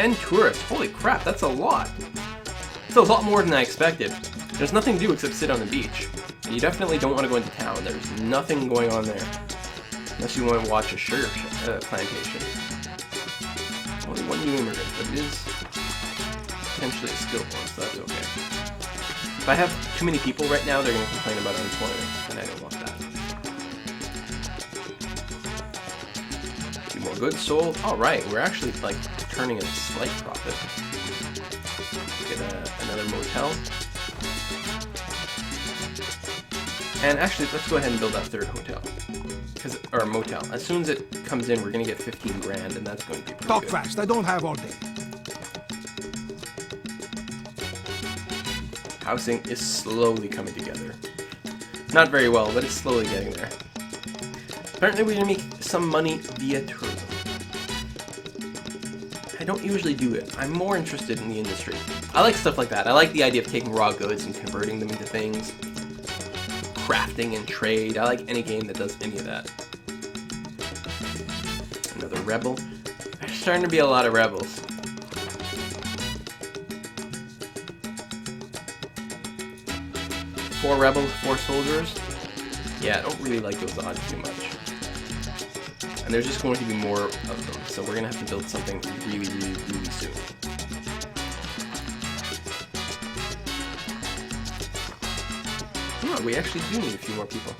10 tourists. Holy crap, that's a lot. It's a lot more than I expected. There's nothing to do except sit on the beach. You definitely don't want to go into town. There's nothing going on there. Unless you want to watch a sugar plantation. Only one new immigrant, but it is potentially a skilled one, so that's okay. If I have too many people right now, they're going to complain about unemployment, and I don't want that. A few more goods sold. Alright, we're actually, like, turning a slight profit. Get another motel. And actually, let's go ahead and build that third hotel. Or motel. As soon as it comes in, we're going to get 15 grand, and that's going to be pretty Talk good. fast, I don't have all day. Housing is slowly coming together. Not very well, but it's slowly getting there. Apparently we're going to make some money via tourism. I don't usually do it. I'm more interested in the industry. I like stuff like that. I like the idea of taking raw goods and converting them into things. Crafting and trade. I like any game that does any of that. Another rebel. There's starting to be a lot of rebels. Four rebels, 4 soldiers. Yeah, I don't really like those odds too much. And there's just going to be more of them, so we're going to have to build something really, really, really soon. Oh, we actually do need a few more people.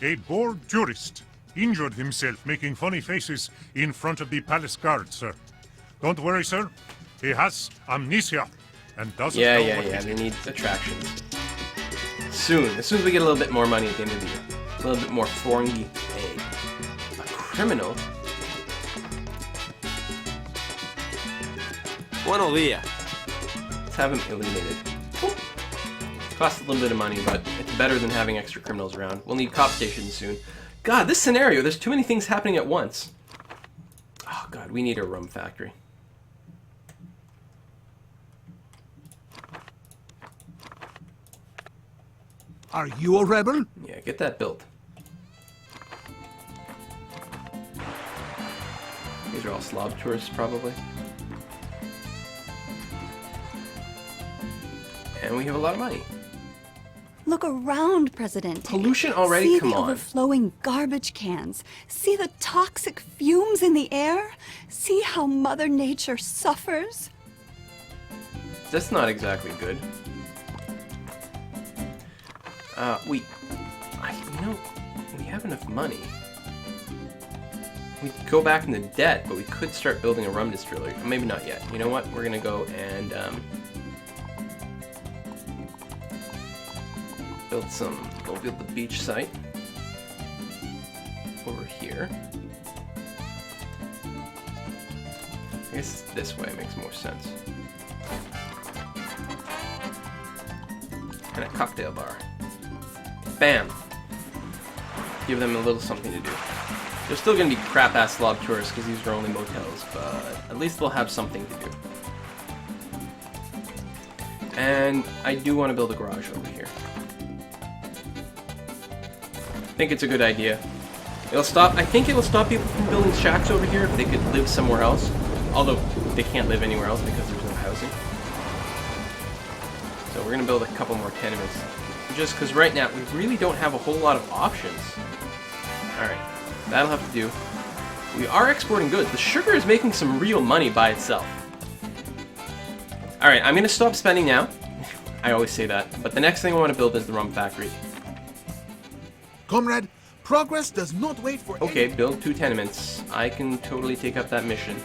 A bored tourist injured himself making funny faces in front of the palace guard, sir. Don't worry, sir. He has amnesia and doesn't know what he They need attractions. Soon. As soon as we get a little bit more money at the end of the year. A little bit more foringy pay. A criminal? Buenos días. Let's have him eliminated. Costs a little bit of money, but it's better than having extra criminals around. We'll need cop stations soon. God, this scenario, there's too many things happening at once. Oh god, we need a rum factory. Are you a rebel? Yeah, get that built. These are all Slav tourists, probably. And we have a lot of money. Look around, President. Pollution already? See Come the on. overflowing garbage cans. See the toxic fumes in the air. See how Mother Nature suffers. That's not exactly good. We have enough money. We could go back into debt, but we could start building a rum distillery. Maybe not yet. You know what? We're gonna go and build the beach site over here. I guess this way makes more sense. And a cocktail bar. Bam! Give them a little something to do. They're still gonna be crap-ass Slav tourists because these are only motels, but at least they'll have something to do. And I do want to build a garage over here. I think it's a good idea. I think it'll stop people from building shacks over here if they could live somewhere else. Although they can't live anywhere else because there's no housing. So we're gonna build a couple more tenements. Just because right now we really don't have a whole lot of options. Alright, that'll have to do. We are exporting goods. The sugar is making some real money by itself. Alright, I'm gonna stop spending now. I always say that. But the next thing I want to build is the rum factory. Comrade, progress does not wait for Okay, build 2 tenements. I can totally take up that mission.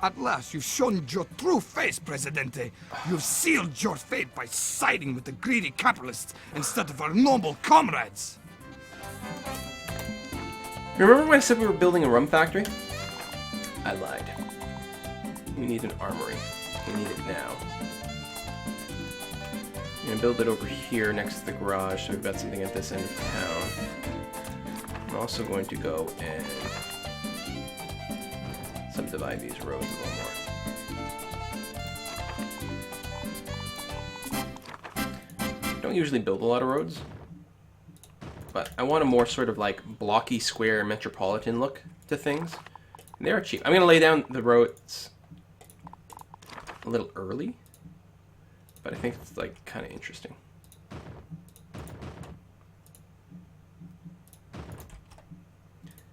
At last, you've shown your true face, Presidente. You've sealed your fate by siding with the greedy capitalists instead of our noble comrades. Remember when I said we were building a rum factory? I lied. We need an armory. We need it now. I'm gonna build it over here next to the garage, so we've got something at this end of town. I'm also going to go and subdivide these roads a little more. Don't usually build a lot of roads. but I want a more sort of like blocky, square, metropolitan look to things. And they are cheap. I'm going to lay down the roads a little early, but I think it's like kind of interesting.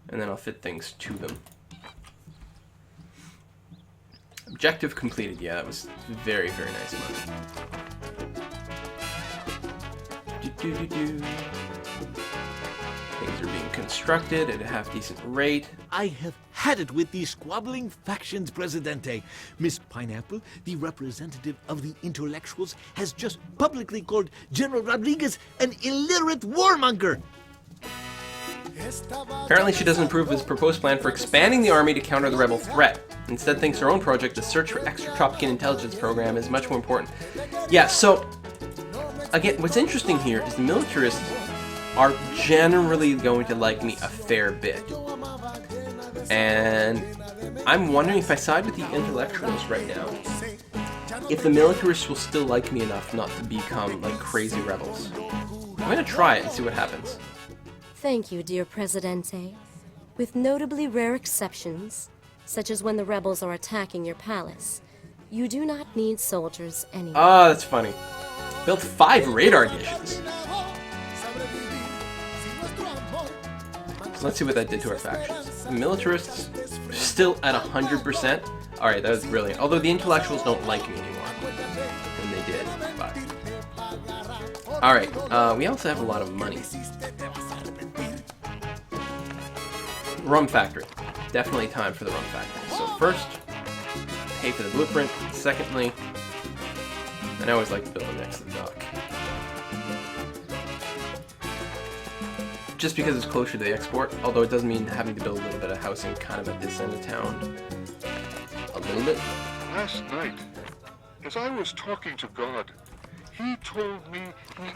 And then I'll fit things to them. Objective completed. Yeah, that was very, very nice money. Things are being constructed at a half-decent rate. I have had it with these squabbling factions, Presidente. Miss Pineapple, the representative of the intellectuals, has just publicly called General Rodriguez an illiterate warmonger. Apparently she doesn't approve of his proposed plan for expanding the army to counter the rebel threat. Instead thinks her own project, the search for extra Tropican intelligence program, is much more important. Yeah, so, again, what's interesting here is the militarists are generally going to like me a fair bit. And I'm wondering if I side with the intellectuals right now, if the militarists will still like me enough not to become like crazy rebels. I'm gonna try it and see what happens. Thank you, dear Presidente. With notably rare exceptions, such as when the rebels are attacking your palace, you do not need soldiers anymore. Ah, that's funny. Built 5 radar dishes. So let's see what that did to our factions. The militarists are still at 100%. Alright, that was brilliant. Although the intellectuals don't like me anymore. And they did, but... Alright, we also have a lot of money. Rum factory. Definitely time for the rum factory. So first, pay for the blueprint. Secondly, and I always like to build them next to the dock. Just because it's closer to the export, although it does mean having to build a little bit of housing kind of at this end of town. A little bit. Last night, as I was talking to God, he told me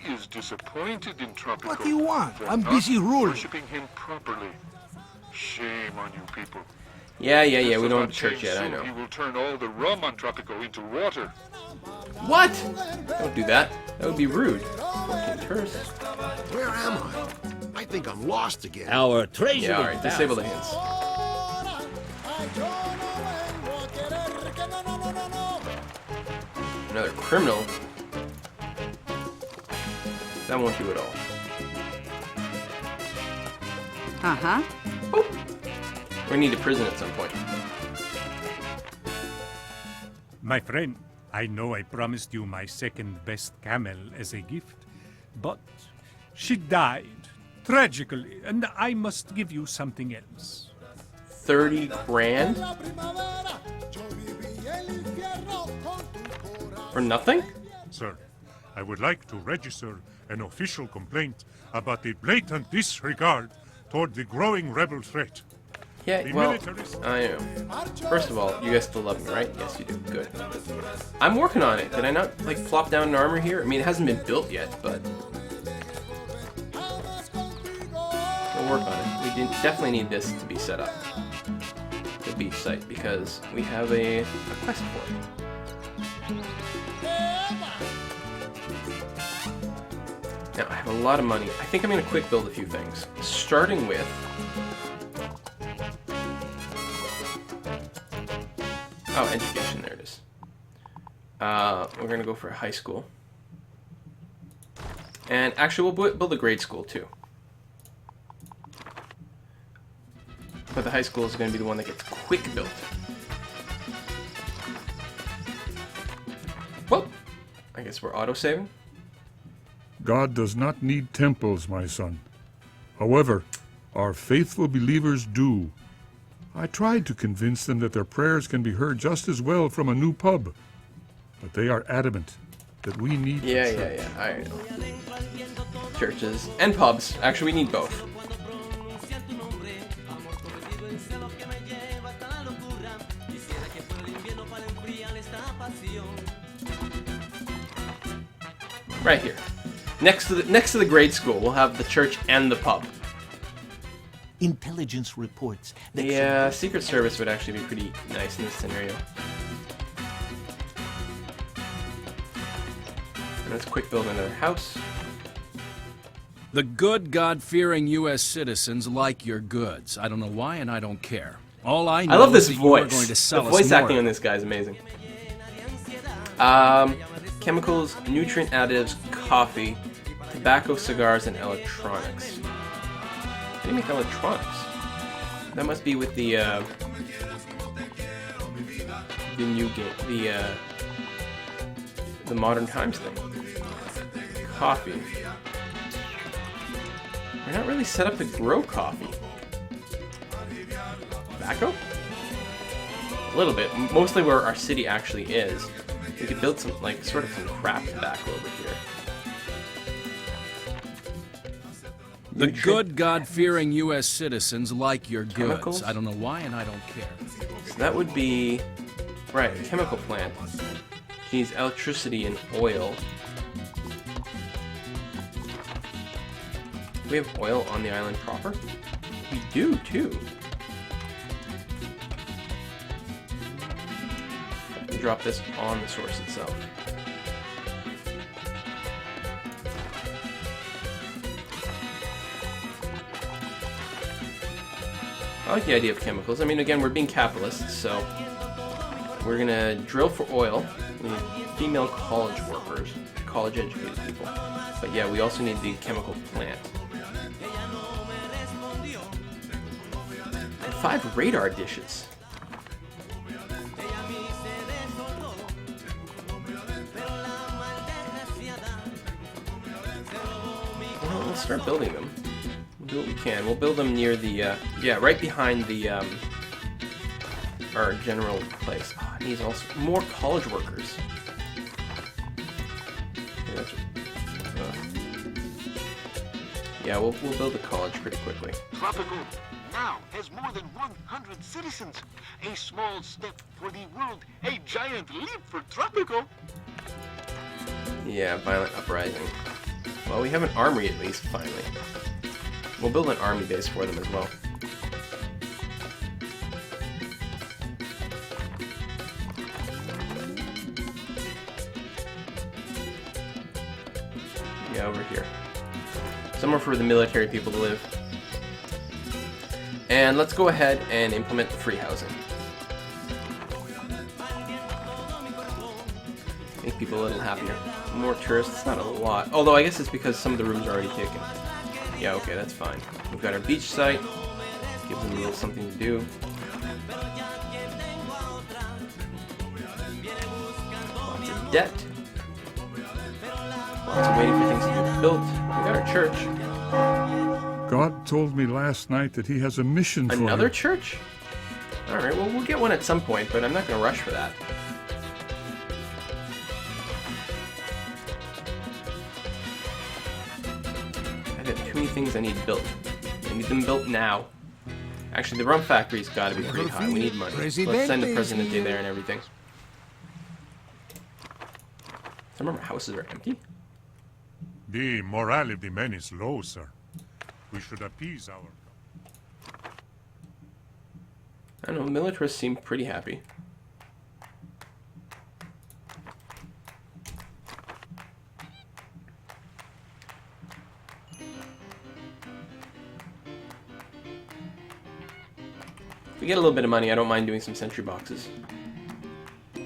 he is disappointed in Tropico. What do you want? for I'm not busy ruling. Worshipping him properly. Shame on you people. Yeah, we This will don't not have church change yet, I soon. know. He will turn all the rum on Tropico into water. What? Don't do that. That would be rude. 14 tourists. Where am I? I think I'm lost again. Our treasure. Yeah, alright, disable the hints. Another criminal? That won't do it all. Uh-huh. We need a prison at some point. My friend, I know I promised you my second best camel as a gift, but she died tragically, and I must give you something else. 30 grand? For nothing? Sir, I would like to register an official complaint about the blatant disregard toward the growing rebel threat. Yeah, The well, militarists- I know. First of all, you guys still love me, right? Yes, you do. Good. I'm working on it. Did I not, like, plop down an armor here? I mean, it hasn't been built yet, but... We'll work on it. We definitely need this to be set up. The beach site, because we have a quest for it. Now, I have a lot of money. I think I'm going to quick build a few things. Starting with... Oh, education, there it is. We're going to go for a high school. And actually, we'll build a grade school, too. But the high school is going to be the one that gets quick built. Well, I guess we're auto-saving. God does not need temples, my son. However, our faithful believers do. I tried to convince them that their prayers can be heard just as well from a new pub. But they are adamant that we need the church. Yeah. I know. Churches and pubs. Actually, we need both. Right here. Next to the grade school, we'll have the church and the pub. Intelligence reports that Yeah, Secret Service would actually be pretty nice in this scenario. And let's quick build another house. The good, God-fearing U.S. citizens like your goods. I don't know why, and I don't care. All I know I love this is that you are voice. going to sell The us voice more. acting on this guy is amazing. Chemicals, nutrient additives, coffee, tobacco, cigars, and electronics. How do you make electronics? That must be with the new game, the Modern Times thing. Coffee. We're not really set up to grow coffee. Tobacco? A little bit. Mostly where our city actually is. We could build some, like, sort of some crap tobacco over here. The good, God-fearing U.S. citizens like your Chemicals? goods. I don't know why, and I don't care. So that would be... Right, a chemical plant. She needs electricity and oil. Do we have oil on the island proper? We do, too. Drop this on the source itself. I like the idea of chemicals. I mean, again, we're being capitalists, so we're gonna drill for oil. We need female college workers, college-educated people. But yeah, we also need the chemical plant. 5 radar dishes. Well, let's start building them. We'll do what we can. We'll build them near the, yeah, right behind the, our general place. Oh, it needs also more college workers. Yeah, that's, yeah, we'll build a college pretty quickly. Tropico now has more than 100 citizens. A small step for the world, a giant leap for Tropico. Yeah, violent uprising. Well, we have an armory at least, finally. We'll build an army base for them as well. Yeah, over here. Somewhere for the military people to live. And let's go ahead and implement the free housing. Make people a little happier. More tourists, not a lot. Although I guess it's because some of the rooms are already taken. Yeah, okay, that's fine. We've got our beach site. Gives them a little something to do. Lots of debt. Lots of waiting for things to be built. We got our church. God told me last night that he has a mission for Another you. church? Alright, well, we'll get one at some point, but I'm not going to rush for that. I've got too many things I need built. I need them built now. Actually, the rum factory's got to be pretty high. We need money. Let's send the Presidente there and everything. Some of our houses are empty. The morale of the men is low, sir. We should appease our... I don't know, militarists seem pretty happy. If we get a little bit of money, I don't mind doing some sentry boxes. There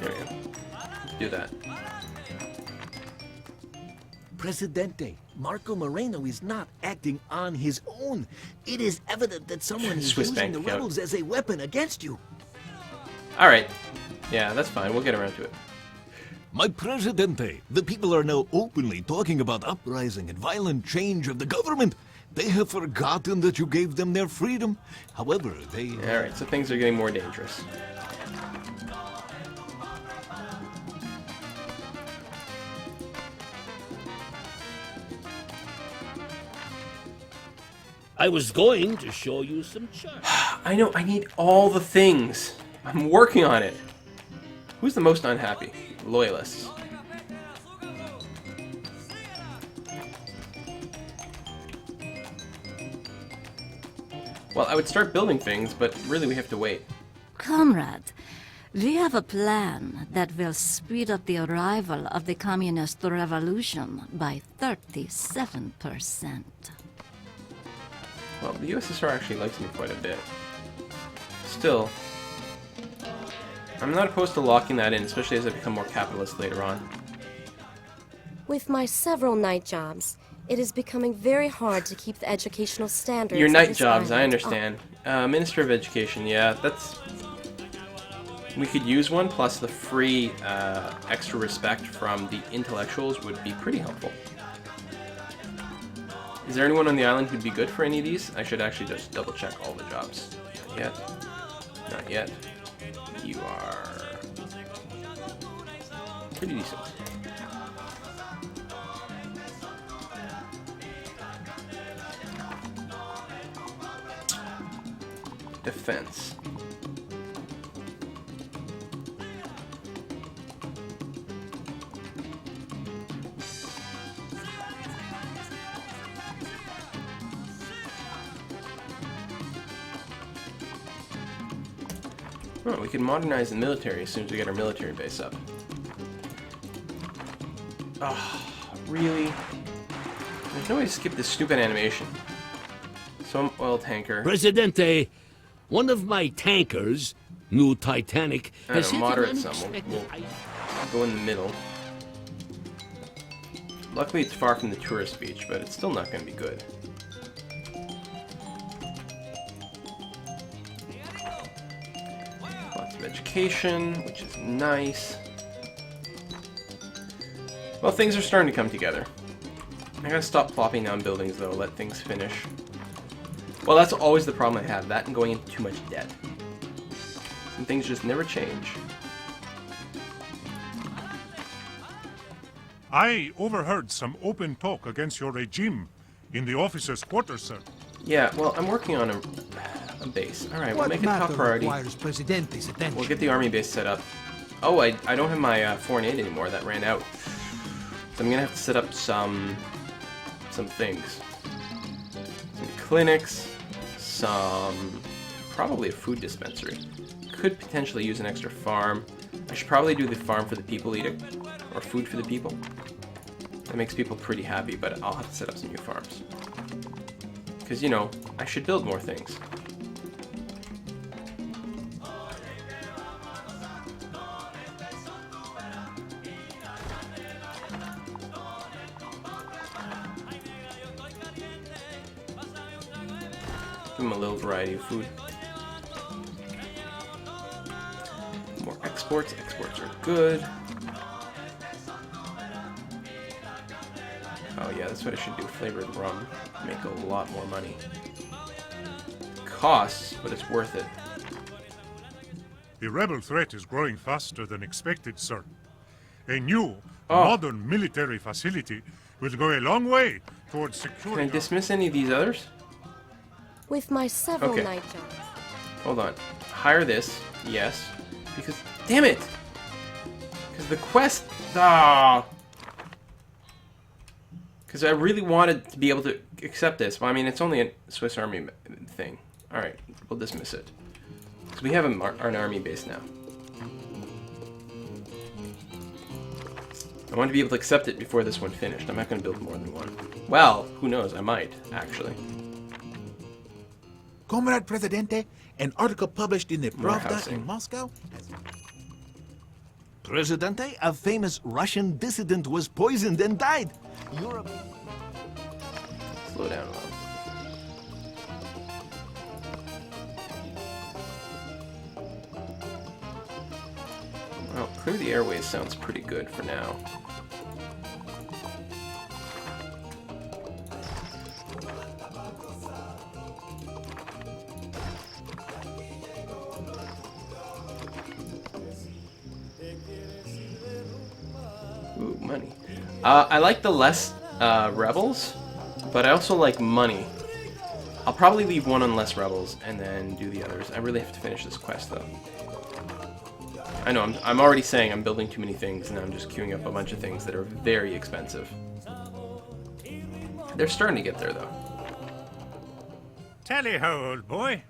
we go. Let's do that. Presidente, Marco Moreno is not acting on his own. It is evident that someone is Swiss using bank the account. rebels as a weapon against you. Alright. Yeah, that's fine. We'll get around to it. My Presidente, the people are now openly talking about uprising and violent change of the government. They have forgotten that you gave them their freedom. However, they... Alright, so things are getting more dangerous. I was going to show you some charts. I know, I need all the things. I'm working on it. Who's the most unhappy? Loyalists. Well, I would start building things, but really we have to wait. Comrade, We have a plan that will speed up the arrival of the communist revolution by 37%. Well, the USSR actually likes me quite a bit. Still, I'm not opposed to locking that in, especially as I become more capitalist later on. With my several night jobs, it is becoming very hard to keep the educational standards. Your of night this jobs, I island understand. Minister of Education, yeah, that's... We could use one, plus the free extra respect from the intellectuals would be pretty helpful. Is there anyone on the island who'd be good for any of these? I should actually just double check all the jobs. Not yet. Not yet. You are... pretty decent. Defense. Oh, we can modernize the military as soon as we get our military base up. Oh, really? There's no way to skip this stupid animation. Some oil tanker. Presidente, one of my tankers, new Titanic, has hit an moderate some. unexpected... We'll go in the middle. Luckily, it's far from the tourist beach, but it's still not going to be good. Lots of education, which is nice. Well, things are starting to come together. I gotta stop plopping down buildings, though, let things finish. Well, that's always the problem I have, that and going into too much debt. And things just never change. I overheard some open talk against your regime in the officers' quarters, sir. Yeah, well, I'm working on a base. Alright, we'll make it top priority. We'll get the army base set up. Oh, I don't have my foreign aid anymore. That ran out. So I'm gonna have to set up some things. Some clinics, probably a food dispensary. Could potentially use an extra farm. I should probably do the farm for the people eating, or food for the people. That makes people pretty happy, but I'll have to set up some new farms. Because, you know, I should build more things. Give them a little variety of food. More exports. Exports are good. Oh yeah, that's what I should do. Flavored rum. Make a lot more money. Costs, but it's worth it. The rebel threat is growing faster than expected, sir. A new, modern military facility will go a long way towards securing... Can I dismiss any of these others? With my several night jobs. Hold on. Hire this. Yes. Because... Damn it! Because the quest... Ah! Because I really wanted to be able to accept this. Well, I mean, it's only a Swiss Army thing. Alright, we'll dismiss it. Because we have an army base now. I want to be able to accept it before this one finished. I'm not going to build more than one. Well, who knows? I might, actually. Comrade Presidente, an article published in the Pravda in Moscow. Presidente, a famous Russian dissident was poisoned and died. Europe. Slow down a little. Well, clear the airways sounds pretty good for now. Ooh, money. I like the less rebels, but I also like money. I'll probably leave one on less rebels and then do the others. I really have to finish this quest though. I know, I'm already saying I'm building too many things and I'm just queuing up a bunch of things that are very expensive. They're starting to get there though. Tally-ho, old boy.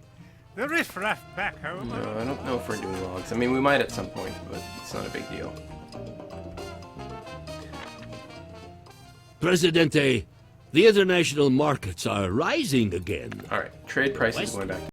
The riffraff back home. No, I don't know if we're doing logs. I mean, we might at some point, but it's not a big deal. Presidente, the international markets are rising again. Alright, trade prices going back